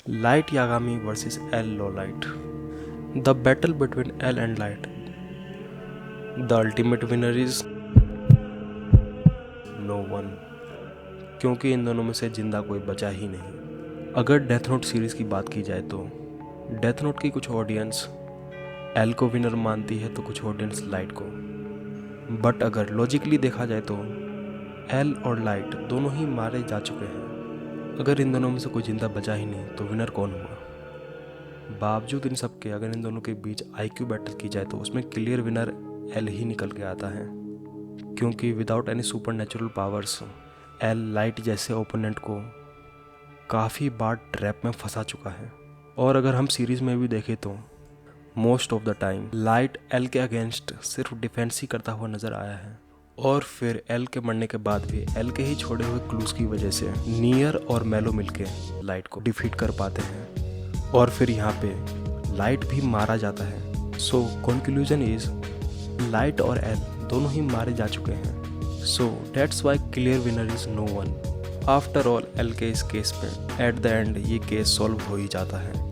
Light Yagami versus L Low Light. The battle between L and Light. The ultimate winner is no one. क्योंकि इन दोनों में से जिंदा कोई बचा ही नहीं। अगर डेथ नोट सीरीज़ की बात की जाए तो डेथ नोट की कुछ ऑडियंस एल को विनर मानती है तो कुछ ऑडियंस लाइट को। बट अगर लॉजिकली देखा जाए तो एल और लाइट दोनों ही मारे जा चुके हैं। अगर इन दोनों में से कोई जिंदा बचा ही नहीं तो विनर कौन हुआ? बावजूद इन सब के अगर इन दोनों के बीच आईक्यू बैटल की जाए तो उसमें क्लियर विनर एल ही निकल के आता है, क्योंकि without any super natural powers L light जैसे ओपोनेंट को काफ़ी बार ट्रैप में फंसा चुका है। और अगर हम सीरीज़ में भी देखें तो most of the time light L के अगेंस्ट सिर्फ डिफेंस ही करता हुआ नज़र आया है। और फिर एल के मरने के बाद भी एल के ही छोड़े हुए क्लूज की वजह से नियर और मेलो मिलके लाइट को डिफीट कर पाते हैं और फिर यहाँ पे लाइट भी मारा जाता है। सो कंक्लूजन इज लाइट और एल दोनों ही मारे जा चुके हैं। So that's why clear winner is no one. After all L के इस केस पे एट द एंड ये केस सॉल्व हो ही जाता है।